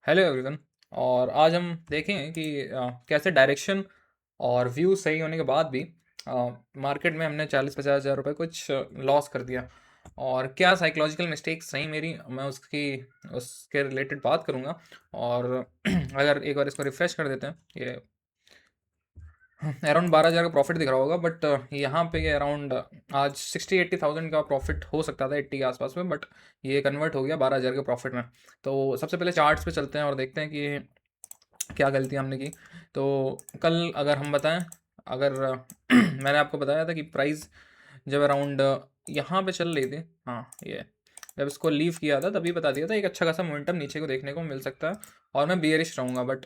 Hello everyone. और आज हम देखेंगे कि कैसे डायरेक्शन और व्यू सही होने के बाद भी मार्केट में हमने 40-50 हज़ार रुपये कुछ लॉस कर दिया। और क्या साइकोलॉजिकल मिस्टेक्स सही मेरी, मैं उसके रिलेटेड बात करूँगा। और अगर एक बार इसको रिफ्रेश कर देते हैं, ये अराउंड 12 हज़ार का प्रॉफिट दिख रहा होगा, बट यहाँ पे ये अराउंड आज 60-80 थाउजेंड का प्रॉफिट हो सकता था, 80 के आसपास में, बट ये कन्वर्ट हो गया 12 हज़ार के प्रॉफिट में। तो सबसे पहले चार्ट्स पे चलते हैं और देखते हैं कि क्या गलती हमने की। तो कल अगर हम बताएं, अगर मैंने आपको बताया था कि प्राइस जब अराउंड यहाँ पे चल रही थी, हाँ ये जब इसको लीव किया था तभी बता दिया था एक अच्छा खासा मोमेंटम नीचे को देखने को मिल सकता है और मैं बियरिश रहूँगा। बट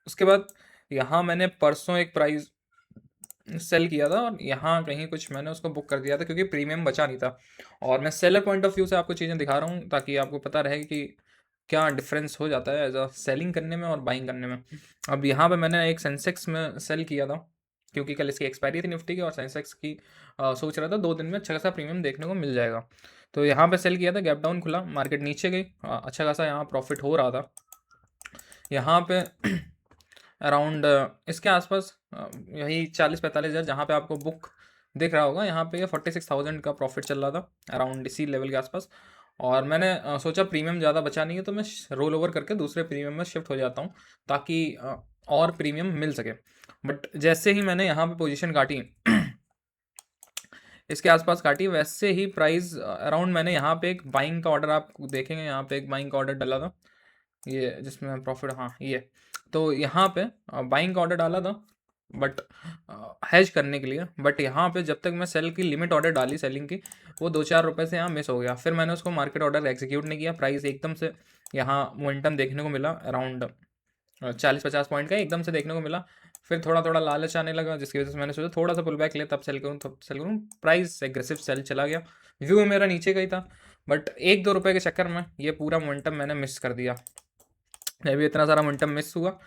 उसके बाद यहाँ मैंने परसों एक प्राइस सेल किया था और यहाँ कहीं कुछ मैंने उसको बुक कर दिया था क्योंकि प्रीमियम बचा नहीं था। और मैं सेलर पॉइंट ऑफ व्यू से आपको चीज़ें दिखा रहा हूँ ताकि आपको पता रहे कि क्या डिफरेंस हो जाता है एज अ सेलिंग करने में और बाइंग करने में। अब यहाँ पे मैंने एक सेंसेक्स में सेल किया था क्योंकि कल इसकी एक्सपायरी थी निफ्टी की, और सेंसेक्स की सोच रहा था 2 दिन में अच्छा खासा प्रीमियम देखने को मिल जाएगा। तो यहाँ पे सेल किया था, गैप डाउन खुला, मार्केट नीचे गई, अच्छा खासा यहाँ प्रॉफिट हो रहा था। यहाँ पे अराउंड इसके आसपास यही 40-45 हज़ार जहाँ पे आपको बुक दिख रहा होगा, यहाँ पे ये 46,000 का प्रॉफिट चल रहा था अराउंड इसी लेवल के आसपास। और मैंने सोचा प्रीमियम ज़्यादा बचा नहीं है तो मैं रोल ओवर करके दूसरे प्रीमियम में शिफ्ट हो जाता हूँ ताकि और प्रीमियम मिल सके। बट जैसे ही मैंने यहाँ पे पोजीशन काटी इसके आसपास काटी, वैसे ही प्राइस अराउंड मैंने यहाँ पे एक बाइंग का ऑर्डर, आप देखेंगे यहाँ पे एक बाइंग का ऑर्डर डाला था, ये जिसमें प्रॉफिट, हाँ ये। तो यहाँ पे बाइंग का ऑर्डर डाला था बट हैज करने के लिए, बट यहाँ पे जब तक मैं सेल की लिमिट ऑर्डर डाली सेलिंग की, वो 2-4 रुपये से यहाँ मिस हो गया। फिर मैंने उसको मार्केट ऑर्डर एग्जीक्यूट नहीं किया, प्राइस एकदम से यहाँ मोमेंटम देखने को मिला अराउंड 40-50 पॉइंट का एकदम से देखने को मिला। फिर थोड़ा थोड़ा लालच आने लगा जिसकी वजह से मैंने सोचा थोड़ा सा पुल बैक ले तब सेल करूँ, प्राइस एग्रेसिव सेल चला गया। व्यू मेरा नीचे का ही था, बट 1-2 रुपये के चक्कर में ये पूरा मोमेंटम मैंने मिस कर दिया। जब भी इतना सारा मोमेंटम मिस हुआ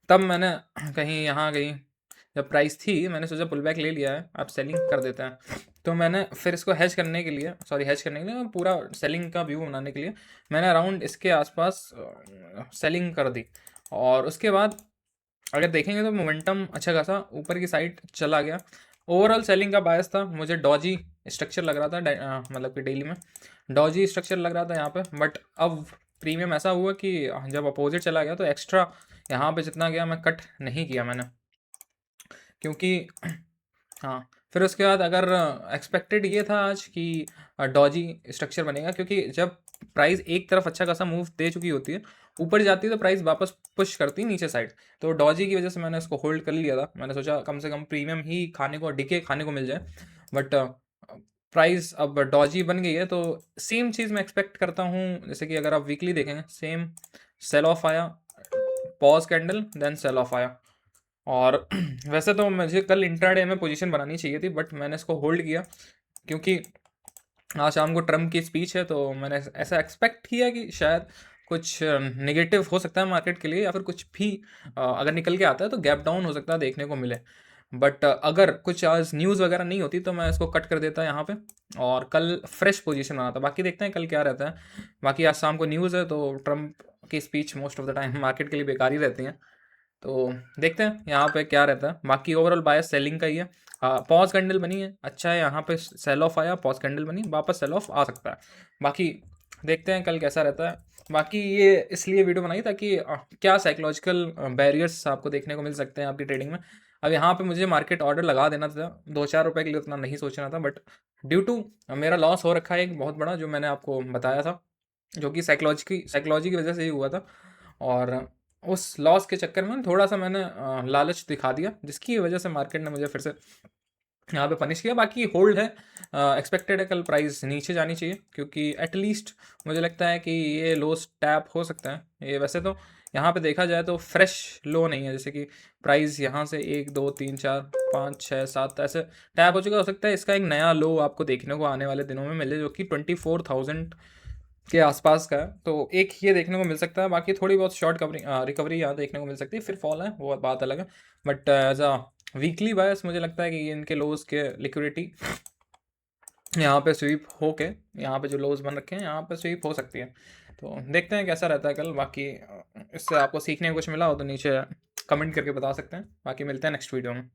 तब मैंने कहीं यहाँ गई, जब प्राइस थी मैंने सोचा पुल बैक ले लिया है, अब सेलिंग कर देते हैं। तो मैंने फिर इसको हैच करने के लिए, सॉरी हैच करने के लिए, पूरा सेलिंग का व्यू बनाने के लिए मैंने अराउंड इसके आसपास सेलिंग कर दी। और उसके बाद अगर देखेंगे तो मोमेंटम अच्छा खासा ऊपर की साइड चला गया। ओवरऑल सेलिंग का बायस था, मुझे डॉजी स्ट्रक्चर लग रहा था, मतलब कि डेली में डॉजी स्ट्रक्चर लग रहा था यहाँ पे। बट अब प्रीमियम ऐसा हुआ कि जब अपोजिट चला गया तो एक्स्ट्रा यहाँ पे जितना गया मैं कट नहीं किया मैंने, क्योंकि हाँ। फिर उसके बाद अगर एक्सपेक्टेड ये था आज कि डॉजी स्ट्रक्चर बनेगा, क्योंकि जब प्राइस एक तरफ अच्छा खासा मूव दे चुकी होती है, ऊपर जाती है तो प्राइस वापस पुश करती है नीचे साइड। तो डॉजी की वजह से मैंने इसको होल्ड कर लिया था, मैंने सोचा कम से कम प्रीमियम ही खाने को, डिके खाने को मिल जाए। बट प्राइस अब डॉजी बन गई है तो सेम चीज़ मैं एक्सपेक्ट करता हूँ। जैसे कि अगर आप वीकली देखेंगे, सेम सेल ऑफ आया, pause candle, then sell off आया। और वैसे तो मुझे कल इंट्राडे में पोजीशन बनानी चाहिए थी, बट मैंने इसको होल्ड किया क्योंकि आज शाम को ट्रम्प की स्पीच है। तो मैंने ऐसा एक्सपेक्ट किया कि शायद कुछ नेगेटिव हो सकता है मार्केट के लिए, या फिर कुछ भी अगर निकल के आता है तो गैप डाउन हो सकता है देखने को मिले। बट अगर कुछ आज न्यूज़ वगैरह नहीं होती तो मैं इसको कट कर देता यहाँ पे और कल फ्रेश पोजीशन बनाता। बाकी देखते हैं कल क्या रहता है। बाकी आज शाम को न्यूज़ है तो ट्रम्प की speech most of the time market के लिए बेकार ही रहती हैं। तो देखते हैं यहाँ पे क्या रहता है। बाकी ओवरऑल बायस सेलिंग का ही है। पॉज कैंडल बनी है, अच्छा है, यहाँ पे सेल ऑफ आया, पॉज कैंडल बनी, वापस सेल ऑफ आ सकता है। बाकी देखते हैं कल कैसा रहता है। बाकी ये इसलिए वीडियो बनाई ताकि क्या साइकोलॉजिकल बैरियर्स आपको देखने को मिल सकते हैं आपकी ट्रेडिंग में। अब यहाँ पे मुझे मार्केट ऑर्डर लगा देना था, 2-4 रुपये के लिए उतना नहीं सोचना था, बट ड्यू टू मेरा लॉस हो रखा है एक बहुत बड़ा, जो मैंने आपको बताया था, जो कि साइकोलॉजी की वजह से ही हुआ था। और उस लॉस के चक्कर में थोड़ा सा मैंने लालच दिखा दिया, जिसकी वजह से मार्केट ने मुझे फिर से यहाँ पे पनिश किया। बाकी होल्ड है, एक्सपेक्टेड है कल प्राइस नीचे जानी चाहिए, क्योंकि एटलीस्ट मुझे लगता है कि ये लो टैप हो सकता है। ये वैसे तो यहाँ पे देखा जाए तो फ्रेश लो नहीं है, जैसे कि प्राइस यहाँ से 1 2 3 4 5 6 7 ऐसे टैप हो चुका, हो सकता है इसका एक नया लो आपको देखने को आने वाले दिनों में मिले, जो कि 24,000 के आसपास का है। तो एक ये देखने को मिल सकता है। बाकी थोड़ी बहुत शॉर्ट कवरिंग रिकवरी यहाँ देखने को मिल सकती है, फिर फॉल है वो बात अलग है। बट एज अ वीकली बायस मुझे लगता है कि इनके लोज के लिक्विडिटी यहाँ पे स्वीप होके, यहाँ पे जो लोज बन रखे हैं यहाँ पे स्वीप हो सकती है। तो देखते हैं कैसा रहता है कल। बाकी इससे आपको सीखने को कुछ मिला हो तो नीचे कमेंट करके बता सकते हैं। बाकी मिलते हैं नेक्स्ट वीडियो में।